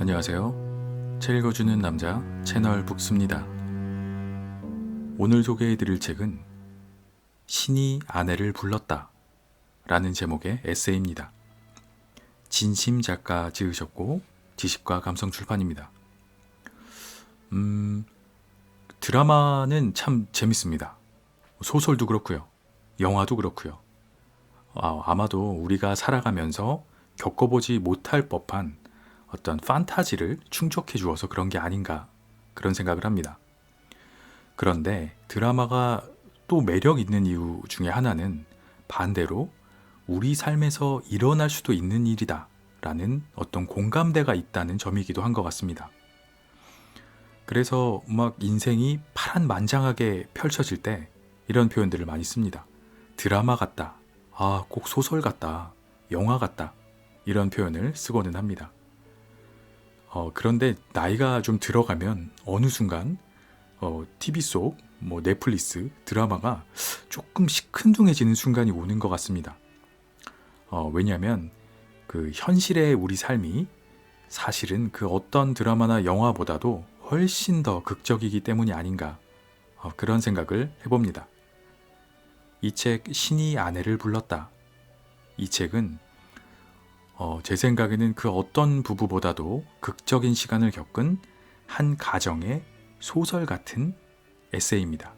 안녕하세요. 책 읽어주는 남자 채널 북스입니다. 오늘 소개해드릴 책은 신이 아내를 불렀다 라는 제목의 에세이입니다. 진심 작가 지으셨고 지식과 감성 출판입니다. 드라마는 참 재밌습니다. 소설도 그렇고요. 영화도 그렇고요. 아마도 우리가 살아가면서 겪어보지 못할 법한 어떤 판타지를 충족해 주어서 그런 게 아닌가 그런 생각을 합니다. 그런데 드라마가 또 매력 있는 이유 중에 하나는 반대로 우리 삶에서 일어날 수도 있는 일이다 라는 어떤 공감대가 있다는 점이기도 한 것 같습니다. 그래서 막 인생이 파란만장하게 펼쳐질 때 이런 표현들을 많이 씁니다. 드라마 같다. 꼭 소설 같다. 영화 같다. 이런 표현을 쓰고는 합니다. 그런데 나이가 좀 들어가면 어느 순간 TV 속 넷플릭스 드라마가 조금 시큰둥해지는 순간이 오는 것 같습니다. 왜냐하면 그 현실의 우리 삶이 사실은 그 어떤 드라마나 영화보다도 훨씬 더 극적이기 때문이 아닌가 그런 생각을 해봅니다. 이 책 신이 아내를 불렀다. 이 책은 제 생각에는 그 어떤 부부보다도 극적인 시간을 겪은 한 가정의 소설 같은 에세이입니다.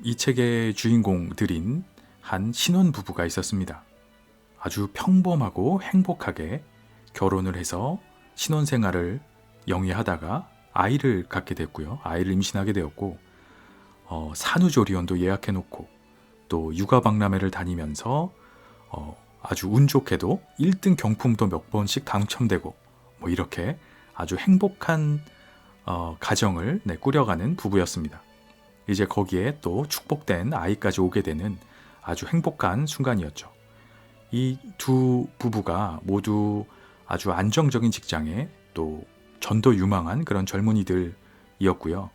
이 책의 주인공들인 한 신혼 부부가 있었습니다. 아주 평범하고 행복하게 결혼을 해서 신혼생활을 영위하다가 아이를 갖게 됐고요. 아이를 임신하게 되었고 산후조리원도 예약해놓고 또 육아박람회를 다니면서 아주 운 좋게도 1등 경품도 몇 번씩 당첨되고 이렇게 아주 행복한 가정을 꾸려가는 부부였습니다. 이제 거기에 또 축복된 아이까지 오게 되는 아주 행복한 순간이었죠. 이 두 부부가 모두 아주 안정적인 직장에 또 전도 유망한 그런 젊은이들이었고요.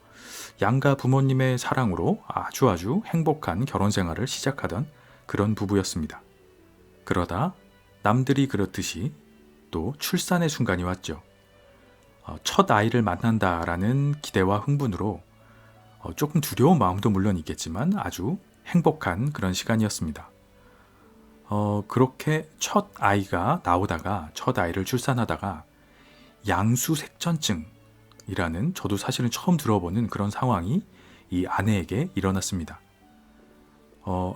양가 부모님의 사랑으로 아주 행복한 결혼 생활을 시작하던 그런 부부였습니다. 그러다 남들이 그렇듯이 또 출산의 순간이 왔죠. 첫 아이를 만난다라는 기대와 흥분으로 조금 두려운 마음도 물론 있겠지만 아주 행복한 그런 시간이었습니다. 그렇게 첫 아이가 나오다가 첫 아이를 출산하다가 양수색전증이라는 저도 사실은 처음 들어보는 그런 상황이 이 아내에게 일어났습니다.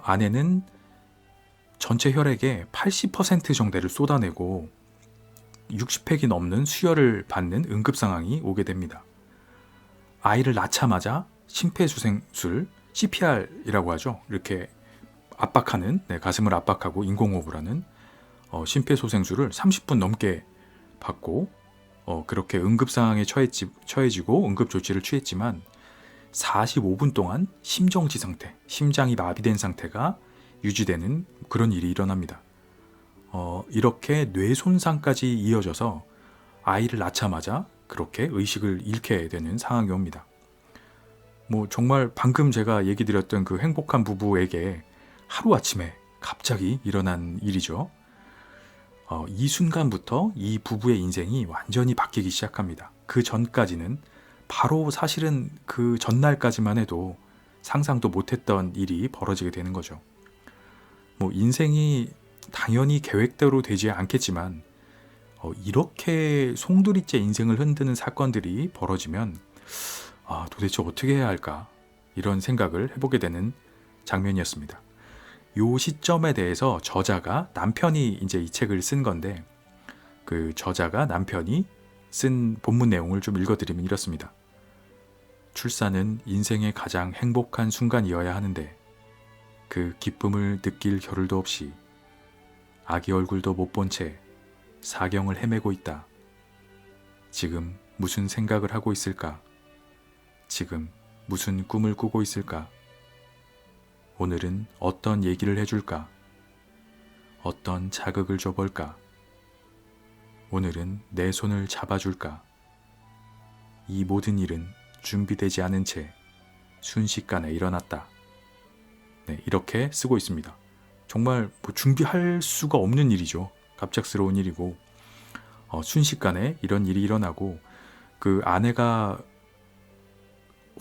아내는 전체 혈액의 80% 정도를 쏟아내고 60팩이 넘는 수혈을 받는 응급 상황이 오게 됩니다. 아이를 낳자마자 심폐소생술, CPR이라고 하죠. 이렇게 압박하는, 가슴을 압박하고 인공호흡을 하는 심폐소생술을 30분 넘게 받고 그렇게 응급 상황에 처해지고 응급 조치를 취했지만 45분 동안 심정지 상태, 심장이 마비된 상태가 유지되는 그런 일이 일어납니다. 이렇게 뇌 손상까지 이어져서 아이를 낳자마자 그렇게 의식을 잃게 되는 상황이 옵니다. 정말 방금 제가 얘기 드렸던 그 행복한 부부에게 하루아침에 갑자기 일어난 일이죠. 이 순간부터 이 부부의 인생이 완전히 바뀌기 시작합니다. 그 전까지는 바로 사실은 그 전날까지만 해도 상상도 못했던 일이 벌어지게 되는 거죠. 인생이 당연히 계획대로 되지 않겠지만 이렇게 송두리째 인생을 흔드는 사건들이 벌어지면 도대체 어떻게 해야 할까 이런 생각을 해보게 되는 장면이었습니다. 요 시점에 대해서 저자가 남편이 이제 이 책을 쓴 건데 그 저자가 남편이 쓴 본문 내용을 좀 읽어드리면 이렇습니다. 출산은 인생의 가장 행복한 순간이어야 하는데 그 기쁨을 느낄 겨를도 없이 아기 얼굴도 못 본 채 사경을 헤매고 있다. 지금 무슨 생각을 하고 있을까? 지금 무슨 꿈을 꾸고 있을까? 오늘은 어떤 얘기를 해줄까? 어떤 자극을 줘볼까? 오늘은 내 손을 잡아줄까? 이 모든 일은 준비되지 않은 채 순식간에 일어났다. 이렇게 쓰고 있습니다. 정말 준비할 수가 없는 일이죠. 갑작스러운 일이고 순식간에 이런 일이 일어나고 그 아내가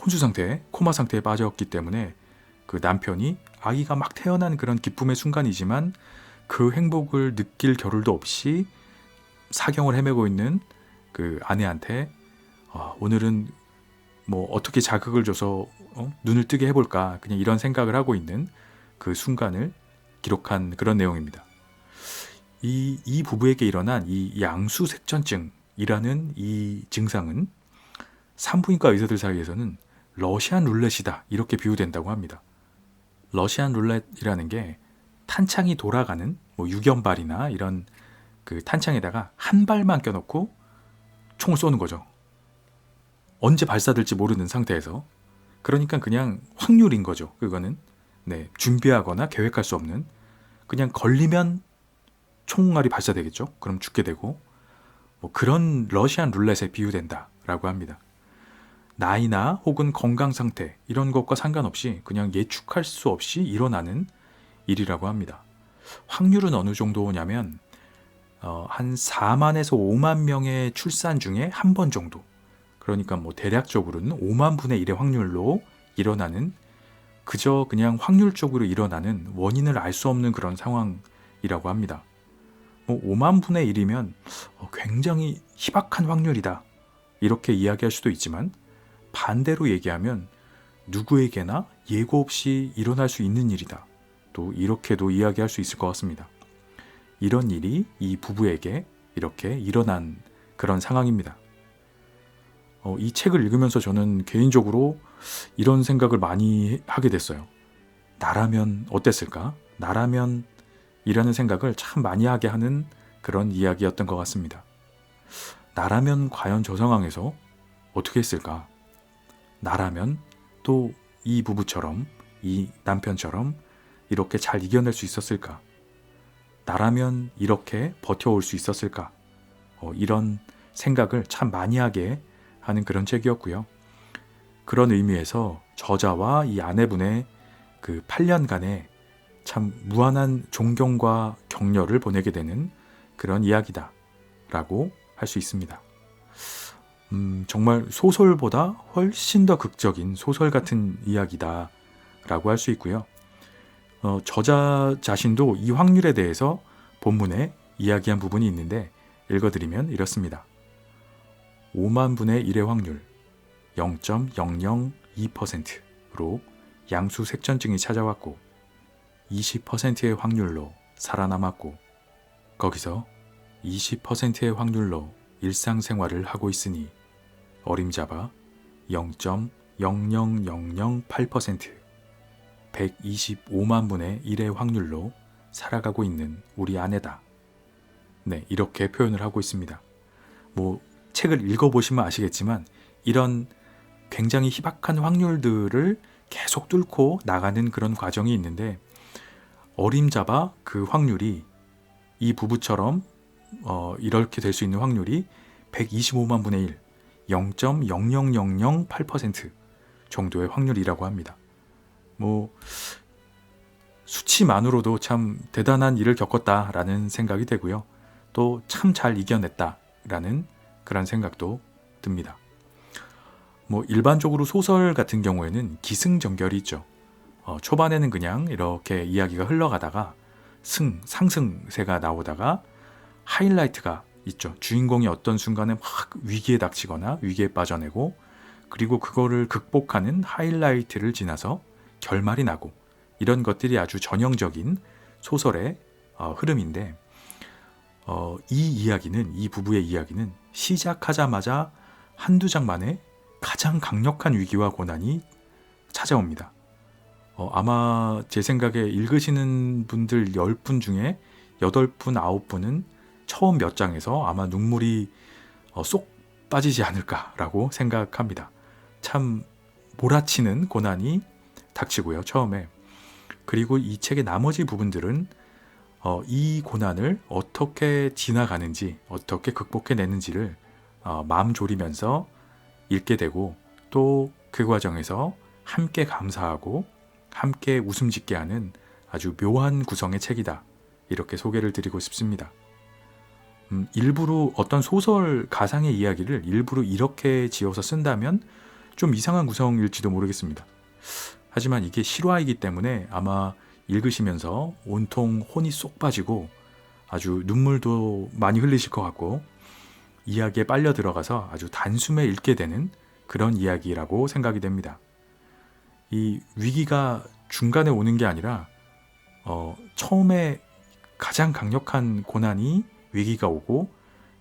혼수 상태, 코마 상태에 빠졌기 때문에 그 남편이 아기가 막 태어난 그런 기쁨의 순간이지만 그 행복을 느낄 겨를도 없이 사경을 헤매고 있는 그 아내한테 오늘은 뭐 어떻게 자극을 줘서 눈을 뜨게 해볼까, 그냥 이런 생각을 하고 있는 그 순간을 기록한 그런 내용입니다. 이 부부에게 일어난 이 양수색전증이라는 이 증상은 산부인과 의사들 사이에서는 러시안 룰렛이다, 이렇게 비유된다고 합니다. 러시안 룰렛이라는 게 탄창이 돌아가는 뭐 유견발이나 이런 그 탄창에다가 한 발만 껴놓고 총을 쏘는 거죠. 언제 발사될지 모르는 상태에서. 그러니까 그냥 확률인 거죠. 그거는 준비하거나 계획할 수 없는, 그냥 걸리면 총알이 발사되겠죠. 그럼 죽게 되고, 뭐 그런 러시안 룰렛에 비유된다라고 합니다. 나이나 혹은 건강 상태 이런 것과 상관없이 그냥 예측할 수 없이 일어나는 일이라고 합니다. 확률은 어느 정도냐면 한 4만에서 5만 명의 출산 중에 한 번 정도, 그러니까 뭐 대략적으로는 5만 분의 1의 확률로 일어나는, 그저 그냥 확률적으로 일어나는 원인을 알 수 없는 그런 상황이라고 합니다. 뭐 5만 분의 1이면 굉장히 희박한 확률이다, 이렇게 이야기할 수도 있지만, 반대로 얘기하면 누구에게나 예고 없이 일어날 수 있는 일이다, 또 이렇게도 이야기할 수 있을 것 같습니다. 이런 일이 이 부부에게 이렇게 일어난 그런 상황입니다. 이 책을 읽으면서 저는 개인적으로 이런 생각을 많이 하게 됐어요. 나라면 어땠을까? 나라면 이라는 생각을 참 많이 하게 하는 그런 이야기였던 것 같습니다. 나라면 과연 저 상황에서 어떻게 했을까? 나라면 또 이 부부처럼, 이 남편처럼 이렇게 잘 이겨낼 수 있었을까? 나라면 이렇게 버텨올 수 있었을까? 이런 생각을 참 많이 하게 하는 그런 책이었고요. 그런 의미에서 저자와 이 아내분의 그 8년간의 참 무한한 존경과 격려를 보내게 되는 그런 이야기다 라고 할 수 있습니다. 정말 소설보다 훨씬 더 극적인 소설 같은 이야기다 라고 할 수 있고요. 저자 자신도 이 확률에 대해서 본문에 이야기한 부분이 있는데 읽어드리면 이렇습니다. 5만 분의 1의 확률 0.002%로 양수색전증이 찾아왔고 20%의 확률로 살아남았고 거기서 20%의 확률로 일상생활을 하고 있으니 어림잡아 0.00008% 125만 분의 1의 확률로 살아가고 있는 우리 아내다. 이렇게 표현을 하고 있습니다. 뭐 책을 읽어보시면 아시겠지만 이런 굉장히 희박한 확률들을 계속 뚫고 나가는 그런 과정이 있는데 어림잡아 그 확률이 이 부부처럼 이렇게 될 수 있는 확률이 125만 분의 1, 0.00008% 정도의 확률이라고 합니다. 뭐 수치만으로도 참 대단한 일을 겪었다라는 생각이 되고요. 또 참 잘 이겨냈다라는 그런 생각도 듭니다. 뭐 일반적으로 소설 같은 경우에는 기승전결이 있죠. 초반에는 그냥 이렇게 이야기가 흘러가다가 상승세가 나오다가 하이라이트가 있죠. 주인공이 어떤 순간에 막 위기에 닥치거나 위기에 빠져내고 그리고 그거를 극복하는 하이라이트를 지나서 결말이 나고 이런 것들이 아주 전형적인 소설의 흐름인데 이 부부의 이야기는 시작하자마자 한두 장 만에 가장 강력한 위기와 고난이 찾아옵니다. 아마 제 생각에 읽으시는 분들 10분 중에 8분, 9분은 처음 몇 장에서 아마 눈물이 쏙 빠지지 않을까라고 생각합니다. 참 몰아치는 고난이 닥치고요, 처음에. 그리고 이 책의 나머지 부분들은 이 고난을 어떻게 지나가는지, 어떻게 극복해내는지를 마음 졸이면서 읽게 되고 또 그 과정에서 함께 감사하고 함께 웃음 짓게 하는 아주 묘한 구성의 책이다. 이렇게 소개를 드리고 싶습니다. 일부러 어떤 소설 가상의 이야기를 일부러 이렇게 지어서 쓴다면 좀 이상한 구성일지도 모르겠습니다. 하지만 이게 실화이기 때문에 아마 읽으시면서 온통 혼이 쏙 빠지고 아주 눈물도 많이 흘리실 것 같고 이야기에 빨려 들어가서 아주 단숨에 읽게 되는 그런 이야기라고 생각이 됩니다. 이 위기가 중간에 오는 게 아니라 처음에 가장 강력한 고난이 위기가 오고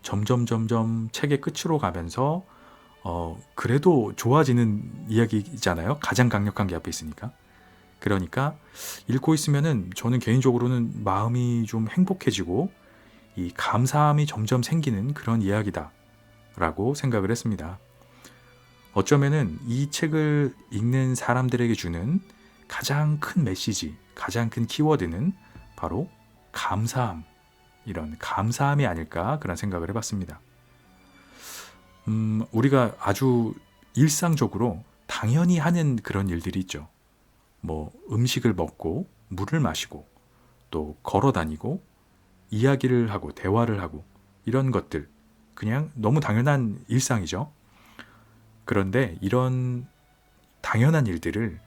점점 책의 끝으로 가면서 그래도 좋아지는 이야기잖아요. 가장 강력한 게 앞에 있으니까. 그러니까 읽고 있으면은 저는 개인적으로는 마음이 좀 행복해지고 이 감사함이 점점 생기는 그런 이야기다 라고 생각을 했습니다. 어쩌면은 이 책을 읽는 사람들에게 주는 가장 큰 메시지, 가장 큰 키워드는 바로 감사함, 이런 감사함이 아닐까 그런 생각을 해봤습니다. 우리가 아주 일상적으로 당연히 하는 그런 일들이 있죠. 뭐 음식을 먹고 물을 마시고 또 걸어 다니고 이야기를 하고 대화를 하고 이런 것들 그냥 너무 당연한 일상이죠. 그런데 이런 당연한 일들을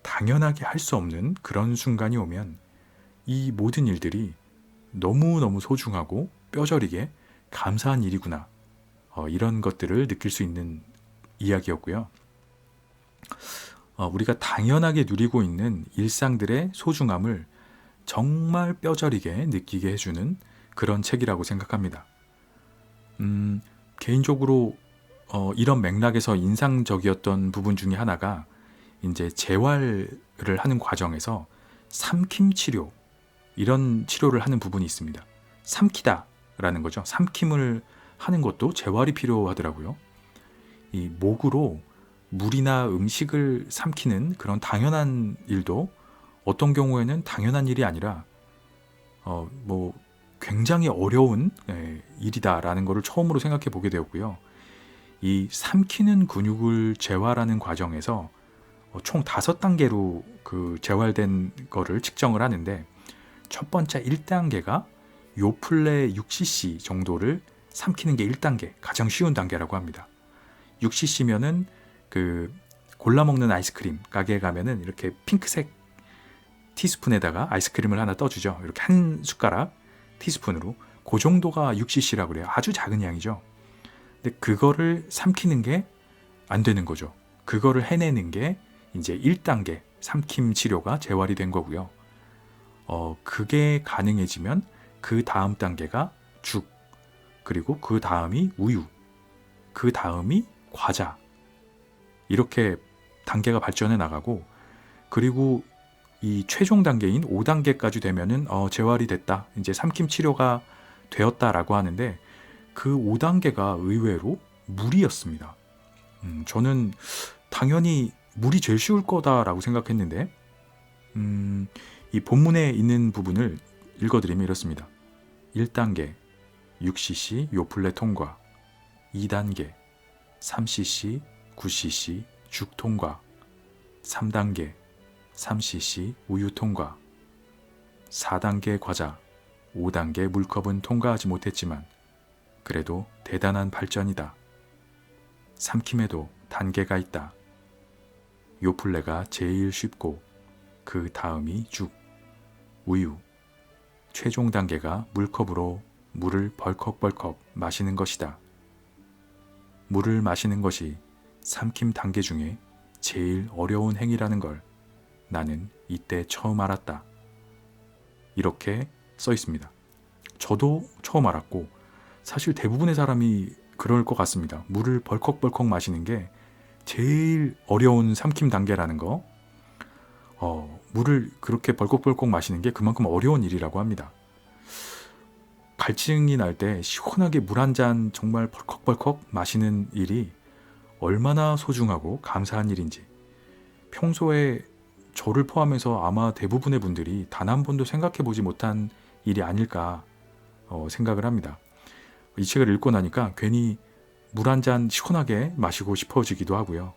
당연하게 할 수 없는 그런 순간이 오면 이 모든 일들이 너무너무 소중하고 뼈저리게 감사한 일이구나. 이런 것들을 느낄 수 있는 이야기였고요. 우리가 당연하게 누리고 있는 일상들의 소중함을 정말 뼈저리게 느끼게 해주는 그런 책이라고 생각합니다. 개인적으로 이런 맥락에서 인상적이었던 부분 중에 하나가 이제 재활을 하는 과정에서 삼킴 치료, 이런 치료를 하는 부분이 있습니다. 삼키다라는 거죠. 삼킴을 하는 것도 재활이 필요하더라고요. 이 목으로 물이나 음식을 삼키는 그런 당연한 일도 어떤 경우에는 당연한 일이 아니라 굉장히 어려운 일이다라는 것을 처음으로 생각해 보게 되었고요. 이 삼키는 근육을 재활하는 과정에서 총 5단계로 그 재활된 거를 측정을 하는데 첫 번째 1단계가 요플레 6cc 정도를 삼키는 게 1단계, 가장 쉬운 단계라고 합니다. 6cc면은 그 골라 먹는 아이스크림 가게에 가면은 이렇게 핑크색 티스푼에다가 아이스크림을 하나 떠주죠. 이렇게 한 숟가락 티스푼으로 그 정도가 6cc라고 그래요. 아주 작은 양이죠. 근데 그거를 삼키는 게 안 되는 거죠. 그거를 해내는 게 이제 1단계 삼킴 치료가 재활이 된 거고요. 그게 가능해지면 그 다음 단계가 죽, 그리고 그 다음이 우유, 그 다음이 과자, 이렇게 단계가 발전해 나가고, 그리고 이 최종 단계인 5단계까지 되면은 재활이 됐다, 이제 삼킴 치료가 되었다라고 하는데 그 5단계가 의외로 물이었습니다. 저는 당연히 물이 제일 쉬울 거다라고 생각했는데 이 본문에 있는 부분을 읽어드리면 이렇습니다. 1단계 6cc 요플레 통과, 2단계 3cc 9cc 죽 통과, 3단계 3cc 우유 통과, 4단계 과자, 5단계 물컵은 통과하지 못했지만 그래도 대단한 발전이다. 삼킴에도 단계가 있다. 요플레가 제일 쉽고 그 다음이 죽, 우유, 최종 단계가 물컵으로 물을 벌컥벌컥 마시는 것이다. 물을 마시는 것이 삼킴 단계 중에 제일 어려운 행위라는 걸 나는 이때 처음 알았다. 이렇게 써 있습니다. 저도 처음 알았고 사실 대부분의 사람이 그럴 것 같습니다. 물을 벌컥벌컥 마시는 게 제일 어려운 삼킴 단계라는 거. 물을 그렇게 벌컥벌컥 마시는 게 그만큼 어려운 일이라고 합니다. 갈증이 날 때 시원하게 물 한 잔 정말 벌컥벌컥 마시는 일이 얼마나 소중하고 감사한 일인지 평소에 저를 포함해서 아마 대부분의 분들이 단 한 번도 생각해 보지 못한 일이 아닐까 생각을 합니다. 이 책을 읽고 나니까 괜히 물 한 잔 시원하게 마시고 싶어지기도 하고요.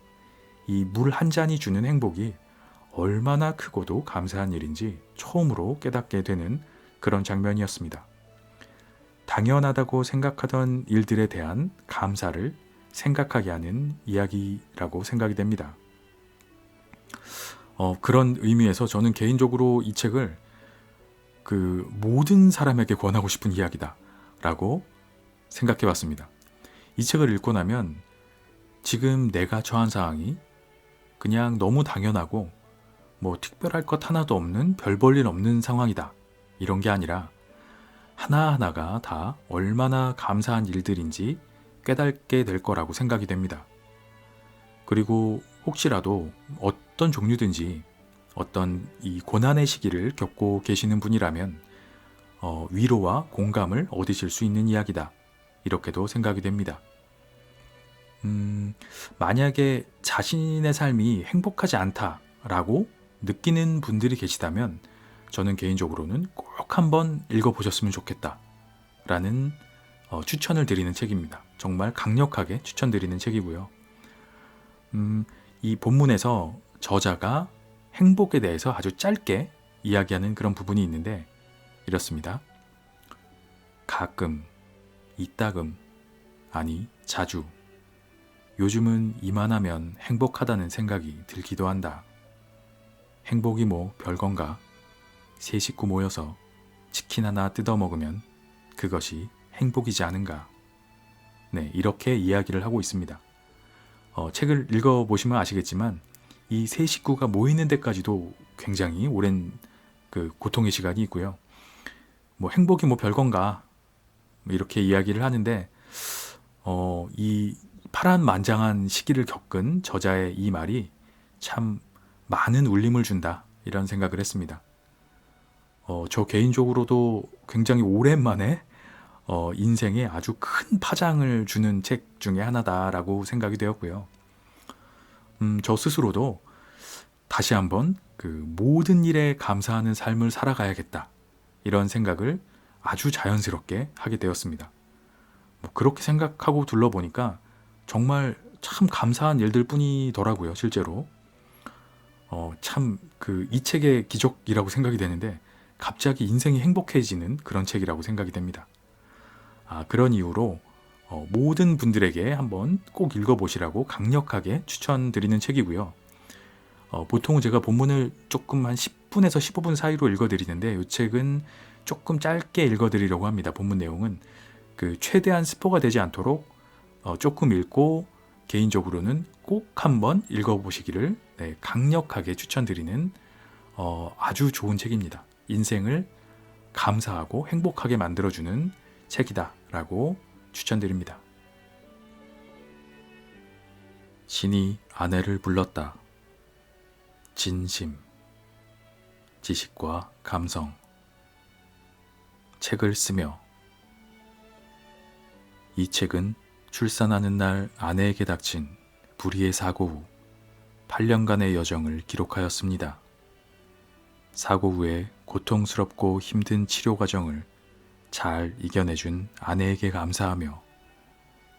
이 물 한 잔이 주는 행복이 얼마나 크고도 감사한 일인지 처음으로 깨닫게 되는 그런 장면이었습니다. 당연하다고 생각하던 일들에 대한 감사를 생각하게 하는 이야기라고 생각이 됩니다. 그런 의미에서 저는 개인적으로 이 책을 그 모든 사람에게 권하고 싶은 이야기다 라고 생각해 봤습니다. 이 책을 읽고 나면 지금 내가 처한 상황이 그냥 너무 당연하고 뭐 특별할 것 하나도 없는 별 볼 일 없는 상황이다 이런 게 아니라 하나하나가 다 얼마나 감사한 일들인지 깨닫게 될 거라고 생각이 됩니다. 그리고 혹시라도 어떤 종류든지 어떤 이 고난의 시기를 겪고 계시는 분이라면 위로와 공감을 얻으실 수 있는 이야기다. 이렇게도 생각이 됩니다. 만약에 자신의 삶이 행복하지 않다라고 느끼는 분들이 계시다면 저는 개인적으로는 꼭 한번 읽어보셨으면 좋겠다 라는 추천을 드리는 책입니다. 정말 강력하게 추천드리는 책이고요. 이 본문에서 저자가 행복에 대해서 아주 짧게 이야기하는 그런 부분이 있는데 이렇습니다. 가끔, 이따금, 아니 자주 요즘은 이만하면 행복하다는 생각이 들기도 한다. 행복이 뭐 별건가? 세 식구 모여서 치킨 하나 뜯어 먹으면 그것이 행복이지 않은가? 네, 이렇게 이야기를 하고 있습니다. 책을 읽어보시면 아시겠지만 이 세 식구가 모이는 데까지도 굉장히 오랜 그 고통의 시간이 있고요. 뭐 행복이 뭐 별건가? 이렇게 이야기를 하는데 이 파란만장한 시기를 겪은 저자의 이 말이 참 많은 울림을 준다 이런 생각을 했습니다. 저 개인적으로도 굉장히 오랜만에 인생에 아주 큰 파장을 주는 책 중에 하나다라고 생각이 되었고요. 저 스스로도 다시 한번 그 모든 일에 감사하는 삶을 살아가야겠다 이런 생각을 아주 자연스럽게 하게 되었습니다. 그렇게 생각하고 둘러보니까 정말 참 감사한 일들 뿐이더라고요. 실제로 참 그 이 책의 기적이라고 생각이 되는데 갑자기 인생이 행복해지는 그런 책이라고 생각이 됩니다. 그런 이유로 모든 분들에게 한번 꼭 읽어보시라고 강력하게 추천드리는 책이고요. 보통 제가 본문을 조금 한 10분에서 15분 사이로 읽어드리는데 이 책은 조금 짧게 읽어드리려고 합니다. 본문 내용은 그 최대한 스포가 되지 않도록 조금 읽고 개인적으로는 꼭 한번 읽어보시기를 강력하게 추천드리는 아주 좋은 책입니다. 인생을 감사하고 행복하게 만들어주는 책이다 라고 추천드립니다. 신이 아내를 불렀다. 진심, 지식과 감성. 책을 쓰며. 이 책은 출산하는 날 아내에게 닥친 불의의 사고 후 8년간의 여정을 기록하였습니다. 사고 후에 고통스럽고 힘든 치료 과정을 잘 이겨내준 아내에게 감사하며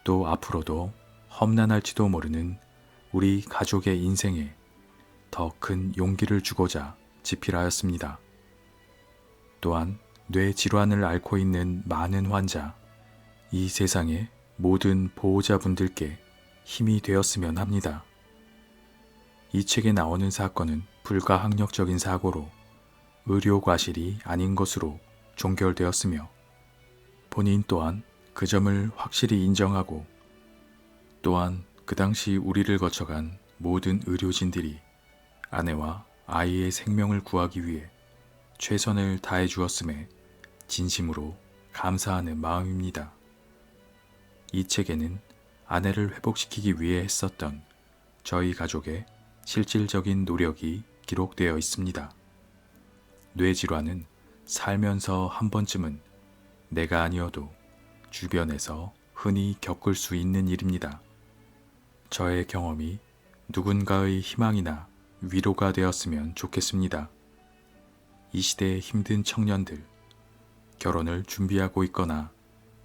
또 앞으로도 험난할지도 모르는 우리 가족의 인생에 더 큰 용기를 주고자 집필하였습니다. 또한 뇌 질환을 앓고 있는 많은 환자, 이 세상의 모든 보호자분들께 힘이 되었으면 합니다. 이 책에 나오는 사건은 불가항력적인 사고로 의료 과실이 아닌 것으로 종결되었으며 본인 또한 그 점을 확실히 인정하고 또한 그 당시 우리를 거쳐간 모든 의료진들이 아내와 아이의 생명을 구하기 위해 최선을 다해 주었음에 진심으로 감사하는 마음입니다. 이 책에는 아내를 회복시키기 위해 했었던 저희 가족의 실질적인 노력이 기록되어 있습니다. 뇌질환은 살면서 한 번쯤은 내가 아니어도 주변에서 흔히 겪을 수 있는 일입니다. 저의 경험이 누군가의 희망이나 위로가 되었으면 좋겠습니다. 이 시대의 힘든 청년들, 결혼을 준비하고 있거나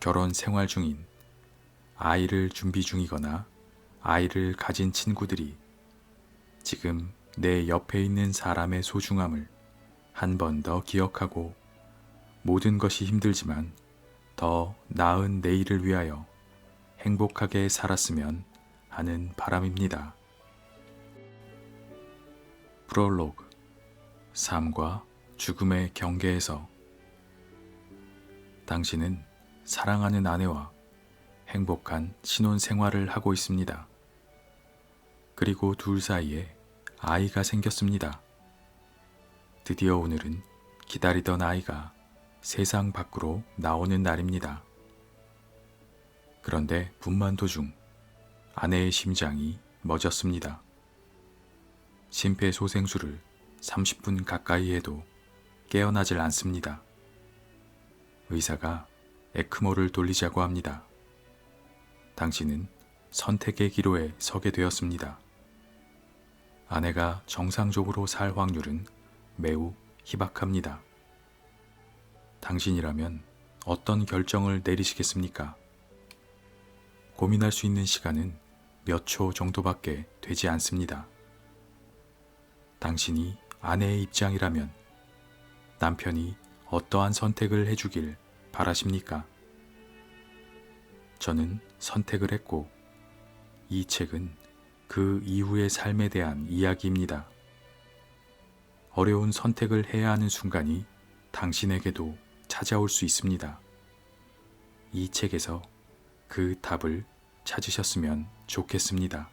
결혼 생활 중인, 아이를 준비 중이거나 아이를 가진 친구들이 지금 내 옆에 있는 사람의 소중함을 한 번 더 기억하고 모든 것이 힘들지만 더 나은 내일을 위하여 행복하게 살았으면 하는 바람입니다. 프롤로그. 삶과 죽음의 경계에서 당신은 사랑하는 아내와 행복한 신혼 생활을 하고 있습니다. 그리고 둘 사이에 아이가 생겼습니다. 드디어 오늘은 기다리던 아이가 세상 밖으로 나오는 날입니다. 그런데 분만 도중 아내의 심장이 멎었습니다. 심폐소생술을 30분 가까이 해도 깨어나질 않습니다. 의사가 에크모를 돌리자고 합니다. 당신은 선택의 기로에 서게 되었습니다. 아내가 정상적으로 살 확률은 매우 희박합니다. 당신이라면 어떤 결정을 내리시겠습니까? 고민할 수 있는 시간은 몇 초 정도밖에 되지 않습니다. 당신이 아내의 입장이라면 남편이 어떠한 선택을 해주길 바라십니까? 저는 선택을 했고 이 책은 그 이후의 삶에 대한 이야기입니다. 어려운 선택을 해야 하는 순간이 당신에게도 찾아올 수 있습니다. 이 책에서 그 답을 찾으셨으면 좋겠습니다.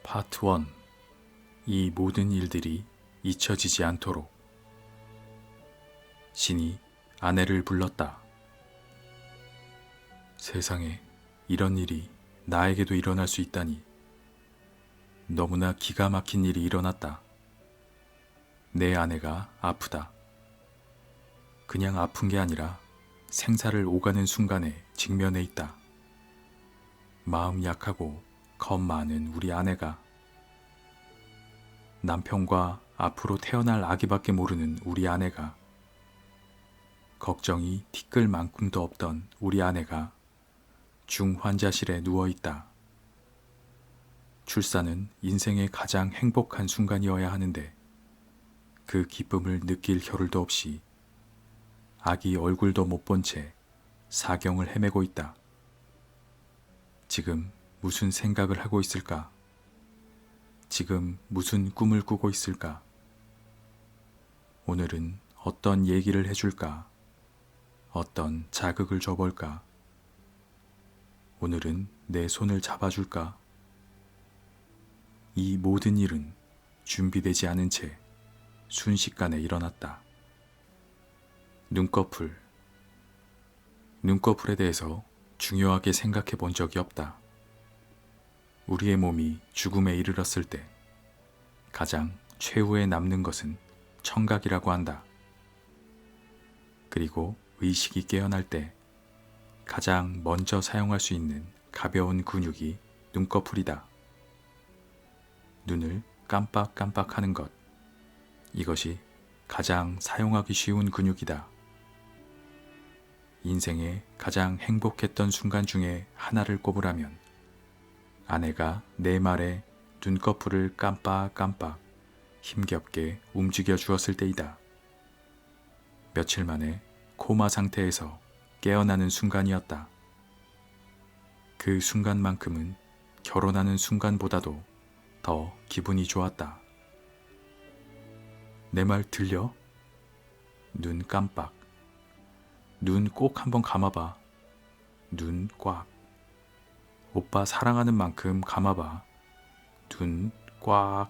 파트 1. 이 모든 일들이 잊혀지지 않도록. 신이 아내를 불렀다. 세상에 이런 일이 나에게도 일어날 수 있다니. 너무나 기가 막힌 일이 일어났다. 내 아내가 아프다. 그냥 아픈 게 아니라 생사를 오가는 순간에 직면해 있다. 마음 약하고 겁 많은 우리 아내가, 남편과 앞으로 태어날 아기밖에 모르는 우리 아내가, 걱정이 티끌 만큼도 없던 우리 아내가 중환자실에 누워있다. 출산은 인생의 가장 행복한 순간이어야 하는데 그 기쁨을 느낄 겨를도 없이 아기 얼굴도 못 본 채 사경을 헤매고 있다. 지금 무슨 생각을 하고 있을까? 지금 무슨 꿈을 꾸고 있을까? 오늘은 어떤 얘기를 해줄까? 어떤 자극을 줘볼까? 오늘은 내 손을 잡아줄까? 이 모든 일은 준비되지 않은 채 순식간에 일어났다. 눈꺼풀. 눈꺼풀에 대해서 중요하게 생각해 본 적이 없다. 우리의 몸이 죽음에 이르렀을 때 가장 최후에 남는 것은 청각이라고 한다. 그리고 의식이 깨어날 때 가장 먼저 사용할 수 있는 가벼운 근육이 눈꺼풀이다. 눈을 깜빡깜빡 하는 것. 이것이 가장 사용하기 쉬운 근육이다. 인생의 가장 행복했던 순간 중에 하나를 꼽으라면 아내가 내 말에 눈꺼풀을 깜빡깜빡 힘겹게 움직여 주었을 때이다. 며칠 만에 코마 상태에서 깨어나는 순간이었다. 그 순간만큼은 결혼하는 순간보다도 더 기분이 좋았다. 내 말 들려? 눈 깜빡. 눈 꼭 한번 감아봐. 눈 꽉. 오빠 사랑하는 만큼 감아봐. 눈 꽉.